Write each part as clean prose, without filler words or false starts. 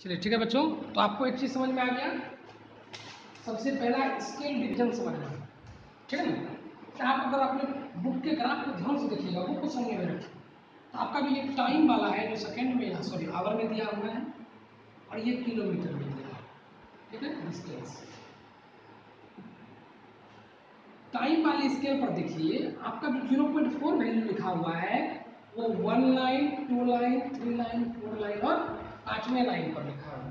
चलिए ठीक है बच्चों, तो आपको एक चीज़ समझ में आ गया। सबसे पहला स्केल डिवीजन समझना है, ठीक है ना। कि आप अगर अपने बुक के ग्राफ को ध्यान से देखिएगा, बुक को समझ में रखिए, तो आपका भी ये टाइम वाला है जो सेकंड में या सॉरी आवर में दिया हुआ है, और ये किलोमीटर में दिया है, ठीक है। डिस्टेंस टाइम वाले स्केल पर देखिए, आपका जो 0.4 वैल्यू लिखा हुआ है वो 1 लाइन, 2 लाइन, 3 लाइन, 4 लाइन और 5वें लाइन पर लिखा हुआ है।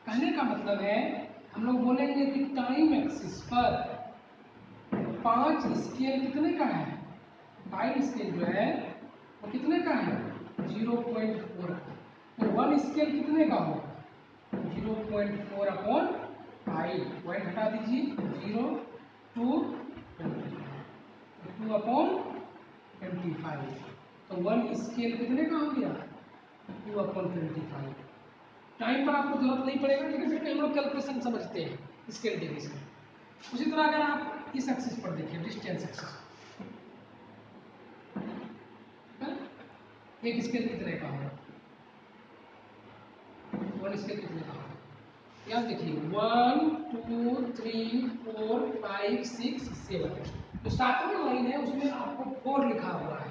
कहने का मतलब है हम लोग बोलेंगे कि टाइम एक्सिस पर 5 स्केल कितने का है, 5 स्केल जो है वो कितने का है 0.4 का। तो 1 स्केल कितने का होगा 0.4 अपॉन 5, पॉइंट हटा दीजिए 0 2 2 अपॉन 25, तो 1 स्केल कितने का हो गया 2 अपॉन 25। टाइम पर आपको जरूरत नहीं पड़ेगा, लेकिन फिर भी हम लोग कैलकुलेशन समझते हैं स्केल डिवीजन। उसी तरह अगर आप इस एक्सिस पर देखिए, डिस्टेंस एक्सिस, एक स्केल कितने का होगा, 1 स्केल कितने का होगा, यहाँ देखिए 1 2 3 4 5 6 7, जो 7वां लाइन है उसमें आपको 4 लिखा हुआ है।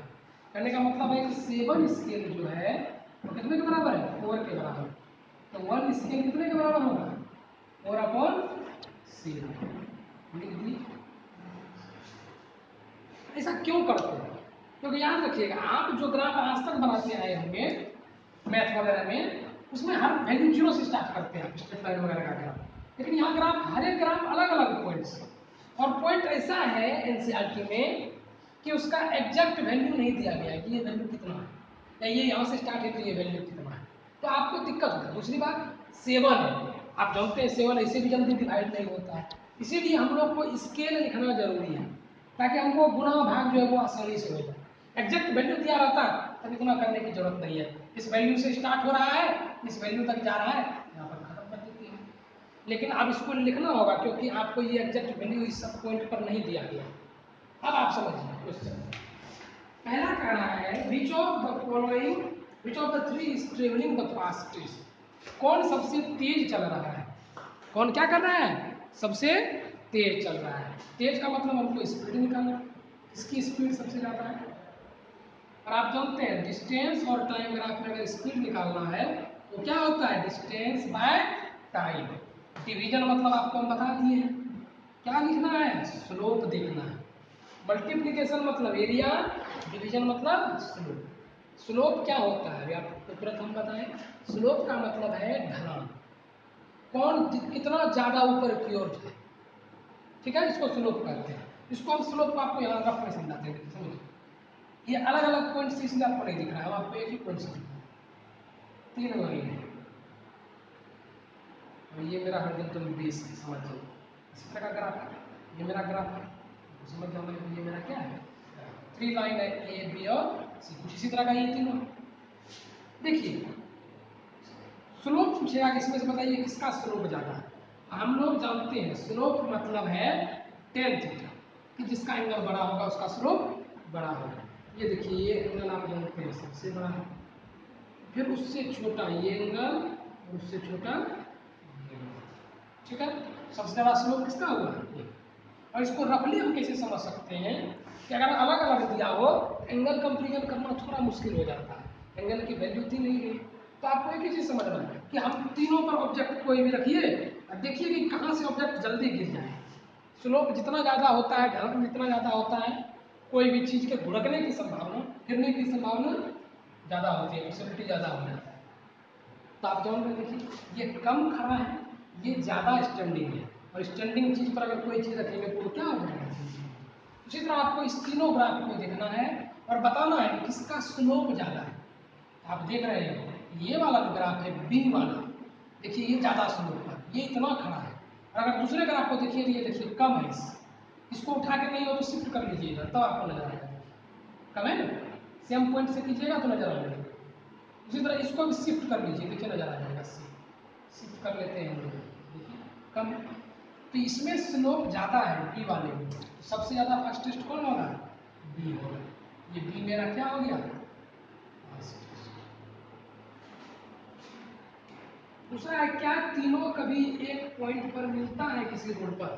कहने का मतलब है कि 7 स्केल जो है वो कितने के बराबर है 4 के बराबर। तो 1 स्केल कितने के बराबर होगा 4 अपॉन 7, लिख दी। ऐसा क्यों करते हैं, क्योंकि याद रखिएगा आप जो ग्राफ आज तक बनाते आए होंगे मैथ वगैरह में, उसमें हर वैल्यू 0 से स्टार्ट करते हैं स्ट्रेट लाइन वगैरह का ग्राफ, लेकिन यहाँ ग्राफ हर एक ग्राफ अलग अलग पॉइंट्स, और पॉइंट ऐसा है एनसीईआरटी में कि उसका एग्जैक्ट वैल्यू नहीं दिया गया है कि ये वैल्यू कितना है, या ये यहाँ से स्टार्ट है तो ये वैल्यू कितना है, तो आपको दिक्कत होता है। दूसरी बात 7 है, आप जानते हैं 7 ऐसे भी जल्दी डिवाइड नहीं होता है, इसीलिए हम लोग को स्केल लिखना जरूरी है ताकि हमको गुणा भाग जो है वो आसानी से हो जाए। एग्जैक्ट वैल्यू दिया रहता तब इतना करने की जरूरत नहीं है, इस वैल्यू से स्टार्ट हो रहा है इस वैल्यू तक जा रहा है, यहाँ पर खत्म कर देते हैं। लेकिन अब इसको लिखना होगा क्योंकि आपको ये एग्जैक्ट वैल्यू इस सब पॉइंट पर नहीं दिया गया। अब आप समझिए क्वेश्चन पहला कह रहा है which of the following, which of the three is travelling the fastest, कौन सबसे तेज चल रहा है, कौन क्या कर रहा है सबसे तेज चल रहा है। तेज का मतलब हमको स्पीड निकालना, इसकी स्पीड सबसे ज़्यादा है, और आप जानते हैं डिस्टेंस और टाइम ग्राफ में अगर स्पीड निकालना है तो क्या होता है डिस्टेंस बाय टाइम। डिवीजन मतलब आपको हम बता दिए हैं, क्या लिखना है स्लोप देखना है। मल्टीप्लिकेशन मतलब एरिया, डिवीजन मतलब स्लोप। स्लोप क्या होता है अभी आपको तुरंत हम बताएं, स्लोप का मतलब है ढलान, कौन कितना ज़्यादा ऊपर की ओर जाए, ठीक है, इसको स्लोप कहते हैं। इसको हम स्लोप को आपको यहाँ रफ में समझाते हैं, समझिए ये अलग अलग पॉइंट से इसलिए आपको नहीं दिख रहा है, आपको एक ही पॉइंट से दिख रहा है, 3 लाइन है, और ये मेरा हॉरिजॉन्टल बेस है, समझ लो इसी तरह का ग्राफ है, ये मेरा ग्राफ है, तो समझ जाओ ये मेरा क्या है 3 लाइन है, ए बी और सी, कुछ इसी तरह का ये तीनों। देखिए स्लोप पूछेगा इसमें से बताइए किसका स्लोप ज़्यादा है। हम लोग जानते हैं स्लोप मतलब है टेन थीटा, कि जिसका एंगल बड़ा होगा उसका स्लोप बड़ा होगा। ये देखिए ये एंगल आप जानते हैं सबसे बड़ा है, फिर उससे छोटा ये एंगल और उससे छोटा ये एंगल, ठीक है। सबसे ज़्यादा स्लोप किसका हुआ ये। और इसको रफली हम कैसे समझ सकते हैं कि अगर अलग अलग दिया हो एंगल कंपेरिजन करना थोड़ा मुश्किल हो जाता है, एंगल की वैल्यू दी नहीं गई, तो आपको एक ही चीज़ समझना है कि हम तीनों पर ऑब्जेक्ट कोई भी रखिए और देखिए कि कहाँ से ऑब्जेक्ट जल्दी गिर जाए। स्लोप जितना ज़्यादा होता है, ढलान जितना ज़्यादा होता है, कोई भी चीज़ के घुड़कने की संभावना, गिरने की संभावना ज़्यादा होती है, पॉसिबिलिटी ज़्यादा हो जाता है। तो आप जान रहे देखिए ये कम खड़ा है, ये ज़्यादा स्टैंडिंग है, और स्टैंडिंग चीज़ पर अगर कोई चीज़ रखेंगे तो क्या हो जाएगा। उसी तरह आपको इस तीनों ग्राफ को देखना है और बताना है कि किसका स्लोप ज़्यादा है। आप देख रहे हैं ये वाला जो ग्राफ है बी वाला, देखिए ये ज़्यादा स्लोप है, ये इतना खड़ा है, और अगर दूसरे ग्राफ को देखिए तो ये देखिए कम है, इसको उठा के नहीं हो तो शिफ्ट कर लीजिएगा तब आपको नजर आएगा, कम है ना, सेम पॉइंट से कीजिएगा तो नजर आ जाएगा। उसी तरह इसको भी शिफ्ट कर लीजिए, देखिए नजर आ जाएगा, शिफ्ट कर लेते हैं हम लोग, देखिए कम, तो इसमें स्लोप ज़्यादा है बी वाले में, तो सबसे ज़्यादा फास्टेस्ट कौन होगा बी होगा। ये बी मेरा क्या हो गया। दूसरा है क्या तीनों कभी एक पॉइंट पर मिलता है किसी रोड पर।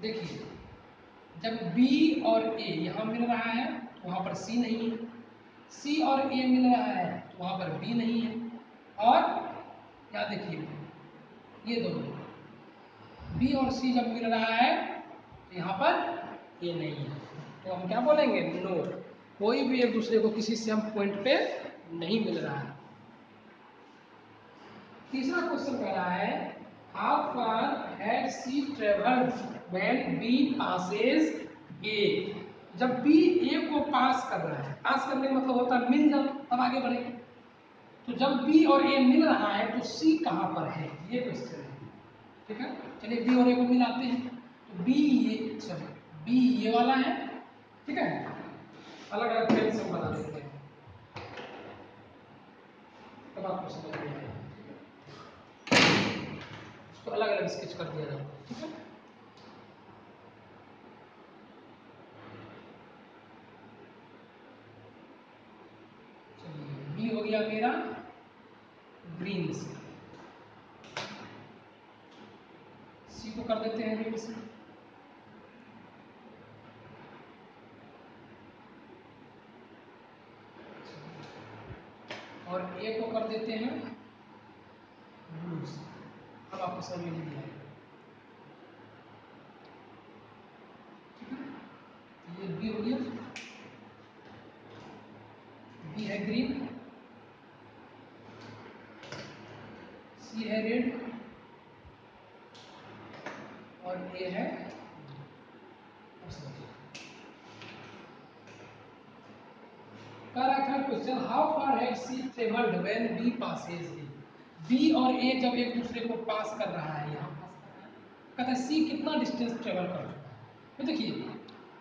देखिए जब बी और ए यहाँ मिल रहा है तो वहाँ पर सी नहीं है, सी और ए मिल रहा है तो वहाँ पर बी नहीं है, और क्या देखिए ये दोनों बी और सी जब मिल रहा है तो यहाँ पर ए नहीं है, तो हम क्या बोलेंगे, नो, कोई भी एक दूसरे को किसी से हम पॉइंट पे नहीं मिल रहा है। तीसरा क्वेश्चन कह रहा है how far had C travelled when B passes A. जब बी ए को पास कर रहा है, पास करने का मतलब होता है मिल जाना, तब आगे बढ़ेंगे। तो जब बी और ए मिल रहा है तो सी कहाँ पर है, ये क्वेश्चन है। ठीक है, चलिए बी और ए को मिलाते हैं। तो बी ये सॉरी बी ये वाला है, ठीक है, अलग अलग पेन से बना देते हैं तब आपको समझ में आएगा। इसको अलग अलग स्केच कर दिया जाए, ठीक है। चलिए बी हो गया मेरा ग्रीन से, सी को कर देते हैं रेड से, और ए को कर देते हैं ब्लू से। अब आपको समझ में नहीं आएगा, ठीक है। ये बी हो गया, बी है ग्रीन, सी है रेड और ए है, question how far had C travelled when B passes A. B और ए जब एक दूसरे को पास कर रहा है, यहाँ पास कर रहा है, कहता है सी कितना डिस्टेंस ट्रेवल कर चुका है। तो देखिए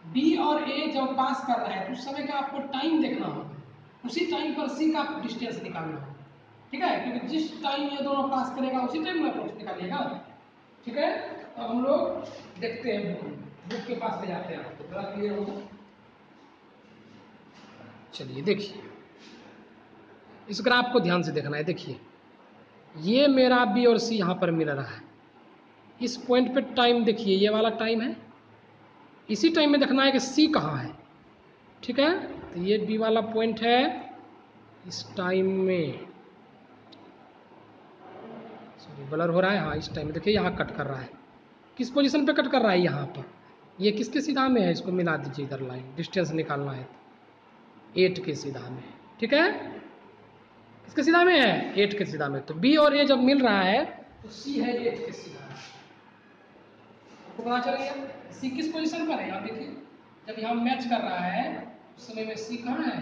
बी और ए जब पास कर रहा है तो उस समय का आपको टाइम देखना होगा, उसी टाइम पर सी का डिस्टेंस निकालना होगा, ठीक है, क्योंकि जिस टाइम ये दोनों पास करेगा उसी टाइम में अप्रोच निकालिएगा, ठीक है। तो हम लोग देखते हैं, बुक के पास ले जाते हैं आपको, थोड़ा क्लियर होगा। चलिए देखिए इस ग्राफ को ध्यान से देखना है। देखिए ये मेरा बी और सी यहाँ पर मिल रहा है, इस पॉइंट पे टाइम देखिए ये वाला टाइम है, इसी टाइम में देखना है कि सी कहाँ है, ठीक है। तो ये बी वाला पॉइंट है, इस टाइम में सॉरी ब्लर हो रहा है, हाँ इस टाइम में देखिए यहाँ कट कर रहा है, किस पोजीशन पे कट कर रहा है, यहाँ पर। ये किसके सीधा में है, इसको मिला दीजिए इधर लाइन, डिस्टेंस निकालना है 8 के सीधा में, ठीक है। किसके सीधा में है, 8 के सीधा में। तो बी और ए जब मिल रहा है तो सी है 8 के सीधा में, आपको पता चल गया सी किस पोजीशन पर है। यहाँ देखिए जब यहाँ मैच कर रहा है उस समय में सी कहाँ है,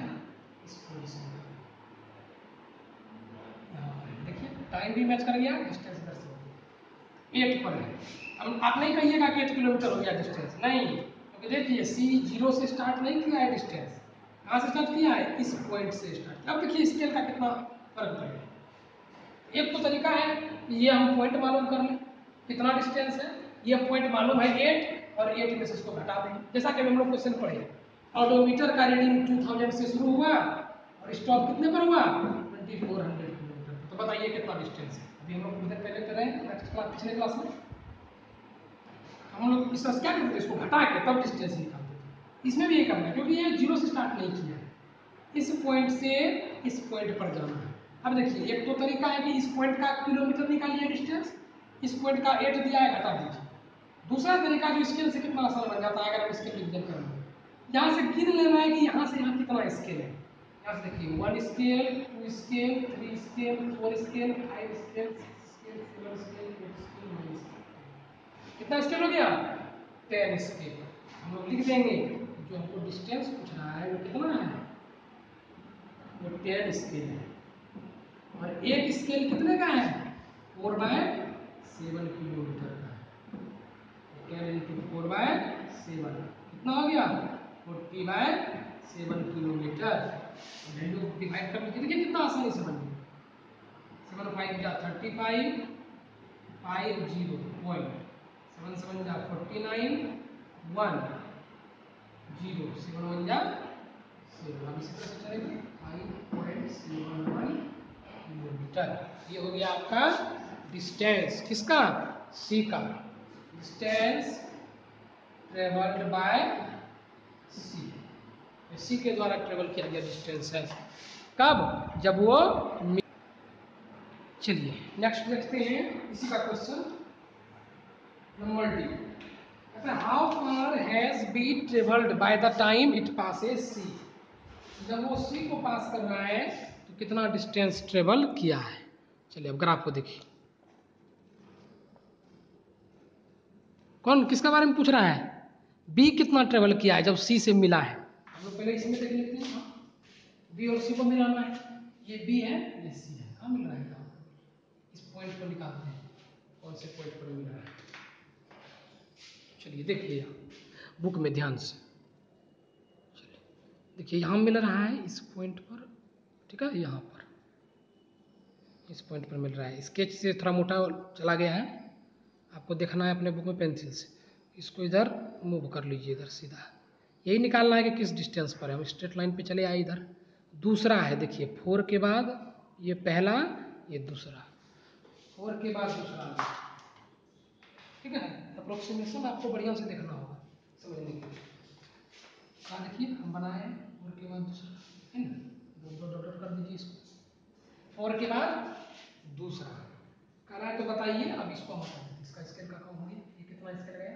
इस पोजीशन में, देखिए टाइम भी मैच कर गया, डिस्टेंस इधर से 8 पर है। अब आप नहीं कहिएगा कि 8 किलोमीटर हो गया डिस्टेंस, नहीं, क्योंकि देखिए सी 0 से स्टार्ट नहीं किया है, डिस्टेंस कहाँ से स्टार्ट किया है, इस पॉइंट से स्टार्ट। अब देखिए स्केल का कितना फर्क पड़ेगा। एक तो तरीका है कि ये हम पॉइंट मालूम कर लें कितना डिस्टेंस है, ये पॉइंट मालूम है 8 और 8 में से इसको घटा देंगे, जैसा कि हम लोग क्वेश्चन पढ़े ऑडोमीटर का रीडिंग 2000 से शुरू हुआ और स्टॉप कितने पर हुआ 2400 किलोमीटर। तो बताइए कितना डिस्टेंस है। अभी हम लोग कुछ देर पहले कर रहे हैं नेक्स्ट क्लास, पिछले क्लास में हम लोग इस क्या करते थे, इसको घटा के तब डिस्टेंस निकालते थे। इसमें भी ये करना है क्योंकि ये 0 से स्टार्ट नहीं किया है, इस पॉइंट से इस पॉइंट पर जाना है। अब देखिए एक तो तरीका है कि इस पॉइंट का किलोमीटर निकालिए डिस्टेंस, इस पॉइंट का 8 दिया है घटा दीजिए। दूसरा तरीका जो स्केल से कितना आसान बन जाता है, अगर हम स्केल डिवीजन करेंगे, यहाँ से गिन लेना है कि यहाँ से यहाँ कितना स्केल है। यहाँ से देखिए 1 scale, 2 scale, 3 scale, 4 scale, 5 scale, 6 scale, 7 scale, 8 scale, 9 scale. कितना स्केल हो गया, 10 स्केल। हम लोग लिख देंगे जो हमको डिस्टेंस पूछ रहा है वो कितना है, वो 10 स्केल है। और एक स्केल कितने का है, 4/7 किलोमीटर का है। 10 × 4/7 कितना हो गया, 40/7 किलोमीटर। वैल्यू डिवाइड कर लीजिए, देखिए कितना आसानी से बन गया। 7 5 जा 35, 5 0 पॉइंट, 7 7 जा 49, 1 0, 7 1 जा 7। अब इसी तरह से चलेगा 5.71 किलोमीटर। ये हो गया आपका डिस्टेंस किसका, सी का, डिस्टेंस ट्रेवल्ड बाय सी, सी के द्वारा ट्रेवल किया गया डिस्टेंस है। कब, जब वो, चलिए नेक्स्ट देखते हैं इसी का क्वेश्चन नंबर डी। कहता है how far has B travelled by the time it passes C, जब वो सी को पास कर रहा है तो कितना डिस्टेंस ट्रेवल किया है। चलिए अब ग्राफ को देखिए, कौन किसका बारे में पूछ रहा है, बी कितना ट्रेवल किया है जब सी से मिला है। हम लोग पहले इसमें देख लेते हैं, बी और सी को मिलाना है, ये बी है ये सी है, कहाँ मिल रहा है, इस पॉइंट को निकालते हैं कौन से पॉइंट पर मिल रहा है। चलिए देखिए बुक में ध्यान से, चलिए देखिए यहाँ मिल रहा है इस पॉइंट पर, ठीक है, यहाँ पर इस पॉइंट पर मिल रहा है। स्केच से थोड़ा मोटा चला गया है, आपको देखना है अपने बुक में पेंसिल से, इसको इधर मूव कर लीजिए, इधर सीधा, यही निकालना है कि किस डिस्टेंस पर है। हम स्ट्रेट लाइन पे चले आए, इधर दूसरा है, देखिए 4 के बाद ये पहला, ये दूसरा, 4 के बाद दूसरा, ठीक है। अप्रोक्सीमेशन आपको बढ़िया से देखना होगा समझने के लिए। कहाँ देखिए हम बनाए 4 के बाद दूसरा, है ना, डॉट कर दीजिए इसको, 4 के बाद दूसरा करा है तो बताइए। अब इसको हम हटा देते हैं, इसका स्केल का कम हो गया, ये कितना स्केल गया।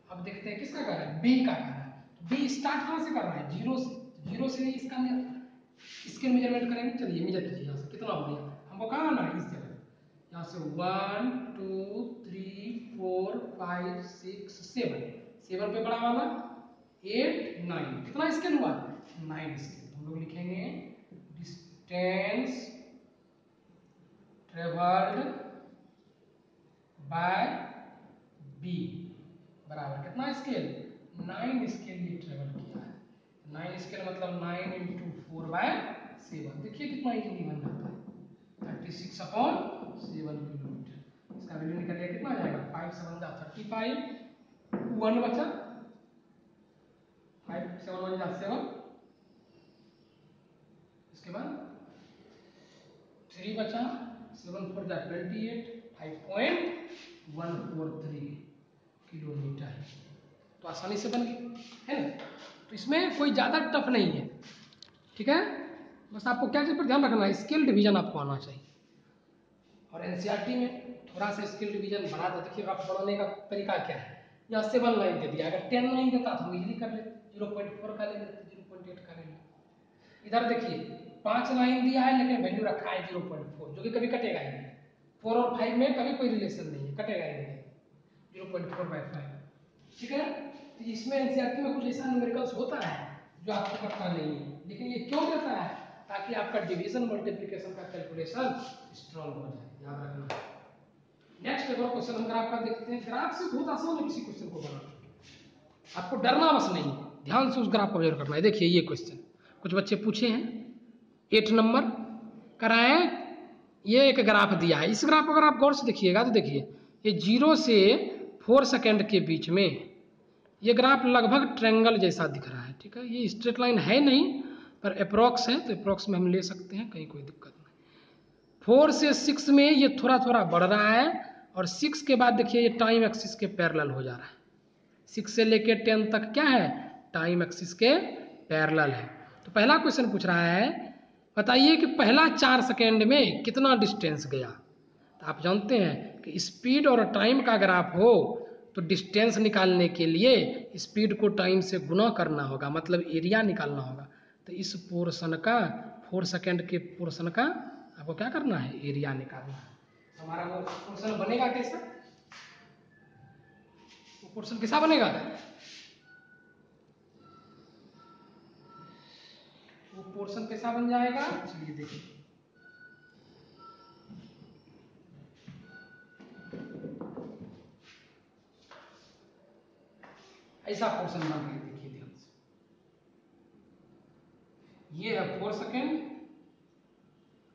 अब देखते हैं किसका कर रहा है, बी का कर रहा है। बी स्टार्ट कहाँ से कर रहा है, जीरो से, जीरो से इसका स्केल मेजरमेंट करेंगे। चलिए मेजर कीजिए, यहाँ से कितना हो गया, हमको कहाँ आना है, इस जगह, यहाँ से 1 2 3 4 5 6 7, 7 पे बड़ा वाला 8 9, कितना स्केल हुआ, 9 स्केल। हम लोग लिखेंगे डिस्टेंस ट्रेवल्ड बाय बी बराबर कितना स्केल, 9 स्केल ये ट्रेवल किया है। 9 स्केल मतलब 9 इंटू 4/7, देखिए कितना इजीली बन जाता है, 36/7 किलोमीटर। इसका वैल्यू निकलिए कितना आ जाएगा, 5 7 जा 35, 1 बचा, 5 7 1 जा 7, इसके बाद 3 बचा, 7 4 जा 28, 5.143 किलोमीटर, तो आसानी से बन गई है ना। तो इसमें कोई ज़्यादा टफ नहीं है, ठीक है। बस आपको क्या चीज़ पर ध्यान रखना है, स्केल डिवीजन आपको आना चाहिए। और एनसीईआरटी में थोड़ा सा स्केल डिवीजन बना दो, देखिए आप बनाने का तरीका क्या है। यहाँ 7 लाइन दे दिया, अगर 10 लाइन देता तो हम इजीली कर लेते, 0.4 का ले लेते, 0.8 का ले लेते। इधर देखिए 5 लाइन दिया है लेकिन वैल्यू रखा है 0.4, जो कि कभी कटेगा ही नहीं। 4 और 5 में कभी कोई रिलेशन नहीं है, कटेगा ही नहीं, 0.4/5, ठीक है। तो इसमें एनसीईआरटी में कुछ ऐसा न्यूमेरिकल्स होता है जो आपको पता नहीं है, लेकिन ये क्यों देता है, ताकि आपका डिवीजन मल्टीप्लिकेशन का कैलकुलेशन स्ट्रांग हो जाए, याद रखना। नेक्स्ट एक और क्वेश्चन हम ग्राफ का देखते हैं। ग्राफ से बहुत आसान है किसी क्वेश्चन को बनाना, आपको डरना बस नहीं, ध्यान से उस ग्राफ को ऑब्जर्व करना है। देखिए ये क्वेश्चन कुछ बच्चे पूछे हैं, 8 नंबर कराए, ये एक ग्राफ दिया है। इस ग्राफ को अगर आप गौर से देखिएगा तो देखिए ये 0 से 4 सेकेंड के बीच में ये ग्राफ लगभग ट्रायंगल जैसा दिख रहा है, ठीक है। ये स्ट्रेट लाइन है नहीं पर अप्रॉक्स है, तो अप्रॉक्स में हम ले सकते हैं, कहीं कोई दिक्कत नहीं। 4 से 6 में ये थोड़ा थोड़ा बढ़ रहा है, और 6 के बाद देखिए ये टाइम एक्सिस के पैरेलल हो जा रहा है। 6 से लेके 10 तक क्या है, टाइम एक्सिस के पैरेलल है। तो पहला क्वेश्चन पूछ रहा है, बताइए कि पहला 4 सेकेंड में कितना डिस्टेंस गया। तो आप जानते हैं कि स्पीड और टाइम का ग्राफ हो तो डिस्टेंस निकालने के लिए स्पीड को टाइम से गुना करना होगा, मतलब एरिया निकालना होगा। तो इस पोर्शन का, 4 सेकेंड के पोर्शन का आपको क्या करना है, एरिया निकालना है। हमारा वो पोर्शन बनेगा कैसा, वो पोर्शन कैसा बनेगा, वो पोर्शन कैसा बन जाएगा, चलिए देखिए। ऐसा पोर्शन बन रहा है, देखिए ध्यान से, ये है 4 सेकेंड,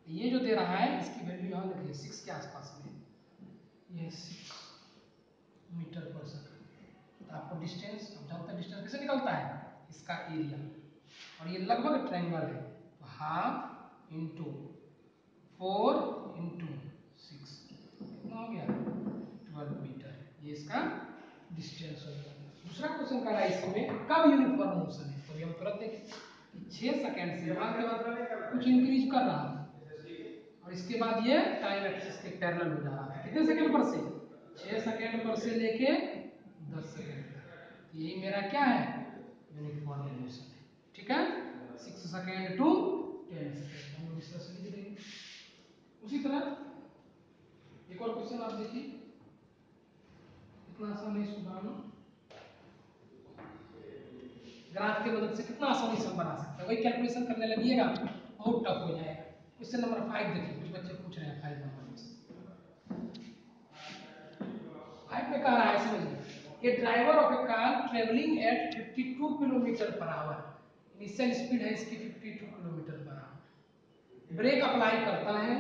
ये जो दे रहा है इसकी वैल्यू यहाँ लिखिए 6 के आसपास में, ये 6 मीटर पर सेकेंड। तो आपको डिस्टेंस, आप जानते हैं डिस्टेंस कैसे निकलता है, इसका एरिया, और ये लगभग ट्रायंगल है, तो हाफ इंटू 4 इंटू 6, इसका डिस्टेंस हो जाएगा। दूसरा क्वेश्चन कह रहा है इसमें कब यूनिफॉर्म मोशन है, तो हम तुरंत देखें 6 सेकंड से यहाँ के बाद कुछ इंक्रीज कर रहा है और इसके बाद ये टाइम एक्सिस के पैरेलल हो जा रहा है। कितने सेकंड पर से 6 सेकंड पर से लेके 10 सेकंड तक। यही मेरा क्या है यूनिफॉर्म मोशन है। ठीक है 6 सेकंड टू 10 सेकंड हम लोग इस तरह से लिख देंगे। उसी तरह एक और क्वेश्चन आप देखिए कितना आसान है इसको बनाना। ग्राफ की मदद से कितना आसानी से हम बना सकते हैं। वही कैलकुलेशन करने लगिएगा बहुत टफ हो जाएगा। क्वेश्चन नंबर 5 देखिए कुछ बच्चे पूछ रहे हैं 5 नंबर में कह रहा है समझिए a driver of a car travelling at 52 kilometre per hour, initial speed है इसकी 52 kilometre per our, break apply करता है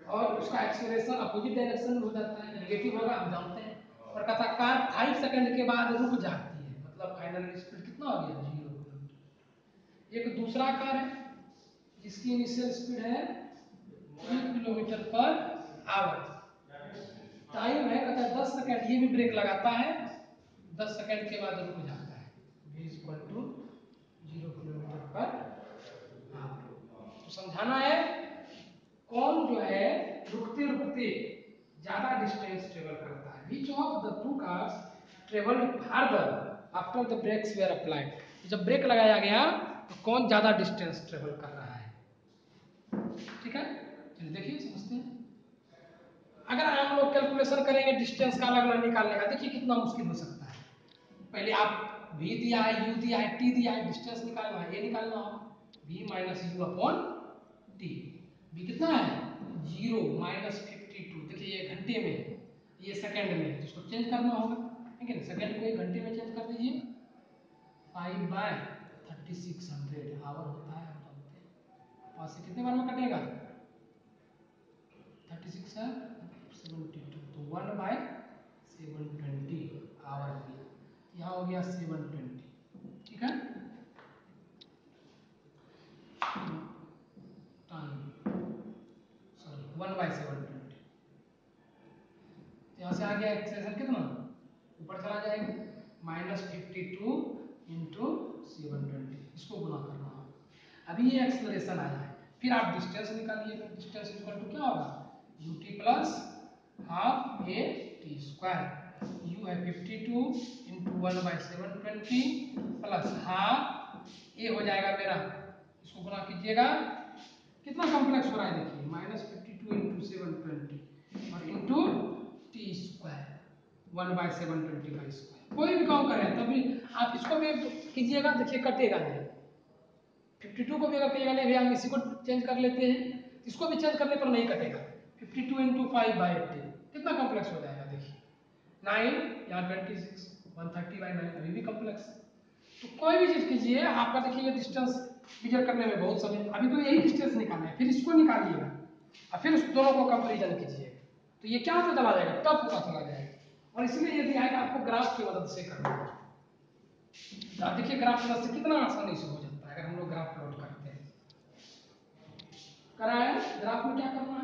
और उसका एक्सीलरेशन अपोजिट डायरेक्शन में हो जाता है, नेगेटिव होगा हम जानते हैं, और कहता कार 5 सेकंड के बाद रुक जाती है, मतलब फाइनल स्पीड कितना हो गया 0 किलोमीटर। एक दूसरा कार है जिसकी इनिशियल स्पीड है 3 किलोमीटर पर आवर, टाइम है कहता है 10 सेकंड, ये भी ब्रेक लगाता है 10 सेकंड के बाद रुक जाता है, v = 0 किलोमीटर पर आवर। तो समझाना है कौन जो है रुकते रुकते ज्यादा डिस्टेंस ट्रेवल करता है। Which of the two cars travelled farther after the brakes were applied, जब ब्रेक लगाया गया तो कौन ज्यादा डिस्टेंस ट्रेवल कर रहा है। ठीक है चलिए देखिए समझते हैं। अगर हम लोग कैलकुलेशन करेंगे डिस्टेंस का अलग अलग निकालने का, देखिए कितना मुश्किल हो सकता है। पहले आप v दिया है, u दिया है, t दिया है, डिस्टेंस निकालना है, ये निकालना होगा v minus you upon T. v कितना है 0 माइनस 52, देखिए ये घंटे में है, ये सेकंड में है, तो इसको चेंज करना होगा, ठीक है ना। सेकंड को एक घंटे में चेंज कर दीजिए, 5/3600 आवर होता है, हम जानते हैं। पास से कितने बार में कटेगा 36 है 72, तो 1/720 आवर की, यहाँ हो गया 720। ठीक है टाइम सॉरी 1/720, यहाँ से आ गया एक्सेलेरेशन कितना ऊपर चला जाएगा -52 इंटू 720, इसको गुना करना होगा। अभी ये एक्सेलरेशन आया है, फिर आप डिस्टेंस निकालिए, डिस्टेंस इक्वल टू क्या होगा ut plus half A T square, u है 52 इंटू 1/720 प्लस हाफ ए हो जाएगा मेरा, इसको गुना कीजिएगा कितना कॉम्प्लेक्स हो रहा है देखिए -52 इंटू 720 और इंटू टी स्क्वायर 1/720 का स्क्वायर। कोई भी काम करें तभी आप इसको भी कीजिएगा, देखिए कटेगा नहीं। 52 को भी अगर कहिएगा नहीं भैया हम इसी को चेंज कर लेते हैं, इसको भी चेंज करने पर नहीं कटेगा। 52 इंटू 5/18 कितना कॉम्प्लेक्स हो जाएगा देखिए 9, यहाँ 26 130/9 अभी भी कॉम्प्लेक्स। तो कोई भी चीज कीजिए आपका देखिए डिस्टेंस मेजर करने में बहुत समय, अभी तो यही डिस्टेंस निकालना है, फिर इसको निकालिएगा और फिर उस दोनों को कंपैरिजन कीजिएगा, तो ये क्या होता चला जाएगा टफ होता चला जाएगा। और इसमें यदि आएगा आपको ग्राफ की मदद से करना है, तो देखिए ग्राफ की मदद से कितना आसानी से हो जाता है अगर हम लोग ग्राफ प्लॉट करते हैं। करा है ग्राफ में क्या करना है,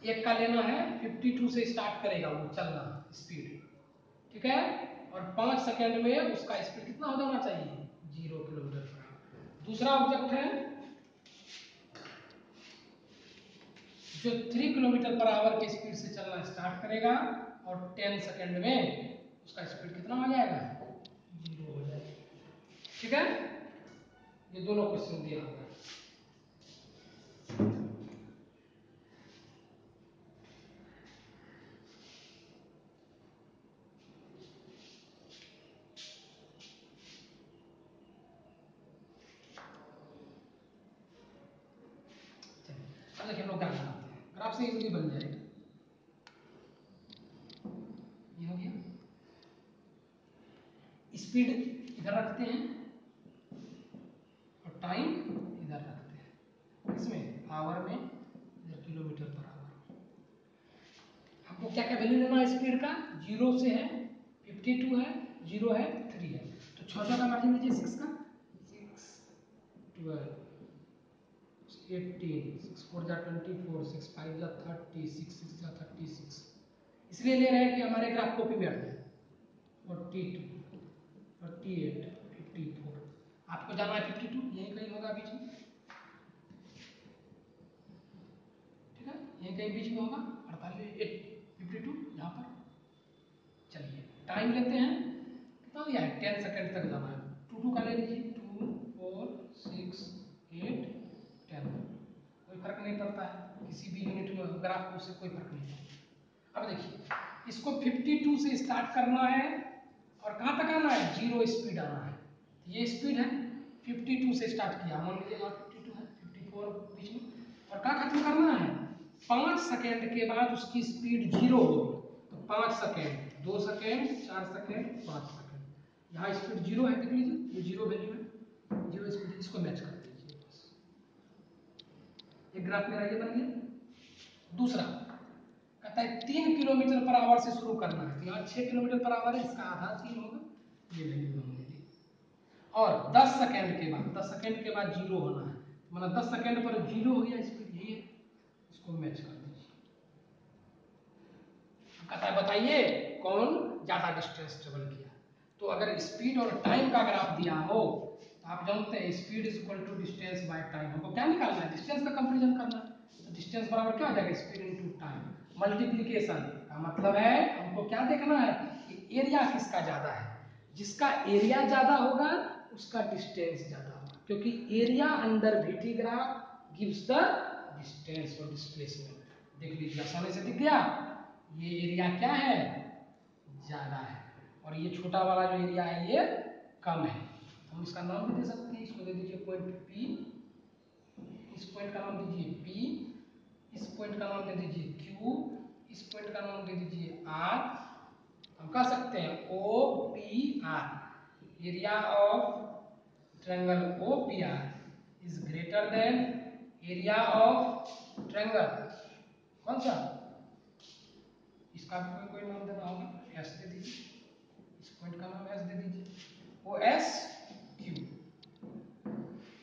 एक का लेना है 52 से स्टार्ट करेगा वो चलना स्पीड, ठीक है, और 5 सेकंड में उसका स्पीड कितना हो जाना चाहिए 0 किलोमीटर पर आवर। दूसरा ऑब्जेक्ट है जो 3 किलोमीटर पर आवर की स्पीड से चलना स्टार्ट करेगा और 10 सेकंड में उसका स्पीड कितना हो जाएगा 0 हो जाएगा। ठीक है ये दोनों क्वेश्चन दिया हुआ है। अब देखिए हम लोग क्या बनाते हैं, ग्राफ से इजीली बन जाएगा। ये हो गया, स्पीड इधर रखते हैं और टाइम इधर रखते हैं, इसमें आवर में इधर किलोमीटर पर आवर। हमको क्या क्या वैल्यू लेना है स्पीड का, 0 से है 52 है 0 है 3 है, तो 6 का मार्जिन लीजिए 6 का 6 12 18 6 4 जा 24 6 5 जा 30 6 6 जा 36 इसलिए ले रहे हैं कि हमारे ग्राफ कॉपी में आ जाए। 42, 48, 54, आपको जाना है 52, यही कहीं होगा बीच में, ठीक है, यही कहीं बीच में होगा। 48, 52 यहाँ पर। चलिए टाइम लेते हैं, कितना दिया है, 10 सेकेंड तक जाना है। 2 का ले लीजिए, 2, 4, 6, 8, 10, कोई फर्क नहीं पड़ता है किसी भी यूनिट में, ग्राफ उससे कोई फर्क नहीं पड़ता। अब देखिए इसको 52 से स्टार्ट करना है और कहाँ तक आना है, 0 स्पीड आना है। ये स्पीड है, 52 से स्टार्ट किया, मान लीजिए 52 है, 54 बीच में, और कहाँ खत्म करना है, 5 सेकेंड के बाद उसकी स्पीड 0 होगी। तो 5 सेकेंड, 2 सेकेंड, 4 सेकेंड, 5 सेकेंड, यहाँ स्पीड 0 है, देख लीजिए ये 0 वैल्यू है, 0 स्पीड, इसको मैच कर दीजिए बस। एक ग्राफ मेरा ये बन गया। दूसरा कहता है 3 किलोमीटर पर आवर से शुरू करना है, तो यहाँ 6 किलोमीटर पर आवर है, इसका आधा 3 होगा, ये वैल्यू हमने दी। और 10 सेकेंड के बाद, 10 सेकेंड के बाद 0 होना है, मतलब 10 सेकेंड पर 0 हो गया, स्पीड यही है, इसको मैच कर दीजिए। कहता है बताइए कौन ज्यादा डिस्टेंस ट्रेवल किया। तो अगर स्पीड और टाइम का ग्राफ दिया हो तो आप जानते हैं speed is equal to distance by time, हमको क्या निकालना है, डिस्टेंस का कंपैरिजन करना है। तो डिस्टेंस बराबर क्या हो जाएगा, स्पीड इनटू टाइम, मल्टीप्लिकेशन का मतलब है हमको क्या देखना है कि एरिया किसका ज्यादा है, जिसका एरिया ज्यादा होगा उसका डिस्टेंस ज्यादा होगा, क्योंकि area under VT graph gives the distance और डिस्प्लेसमेंट। देख लीजिए आसानी से दिख गया, ये एरिया क्या है, ज्यादा है, और ये छोटा वाला जो एरिया है ये कम है। हम इसका नाम भी दे सकते हैं, इसको दे दीजिए पॉइंट P, इस पॉइंट का नाम दीजिए P, इस पॉइंट का नाम दे दीजिए Q, इस पॉइंट का नाम दे दीजिए R। हम कह सकते हैं OPR, area of triangle OPR is greater than area of triangle, कौन सा, इसका भी कोई नाम देना होगा, S दे दीजिए, इस पॉइंट का नाम S दे दीजिए, OSQ।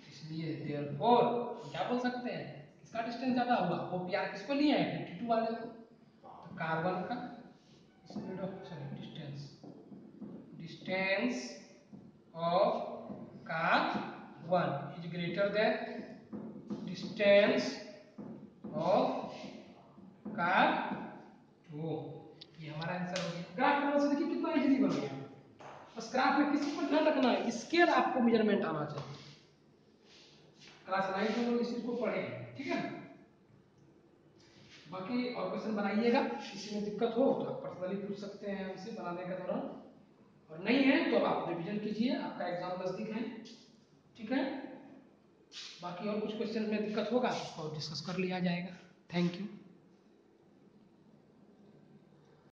इसलिए देयरफॉर क्या बोल सकते हैं, किसका डिस्टेंस ज्यादा होगा, OPR किसको लिए हैं, 52 वाले को, तो कार्बन का speed of, sorry distance of carbon is greater than distance of carbon. ये हमारा आंसर हो गया। ग्राफ बनाने से देखिए कितना इजीली बन गया। बस ग्राफ में किसी पर ध्यान रखना है, स्केल आपको मेजरमेंट आना चाहिए। क्लास 9 में लोग इस चीज को पढ़े, ठीक है। बाकी और क्वेश्चन बनाइएगा, किसी में दिक्कत हो तो आप पर्सनली पूछ सकते हैं हमसे बनाने के दौरान, और नहीं है तो आप रिवीजन कीजिए, आपका एग्जाम नजदीक है, ठीक है। बाकी और कुछ क्वेश्चन में दिक्कत होगा तो डिस्कस कर लिया जाएगा। Thank you.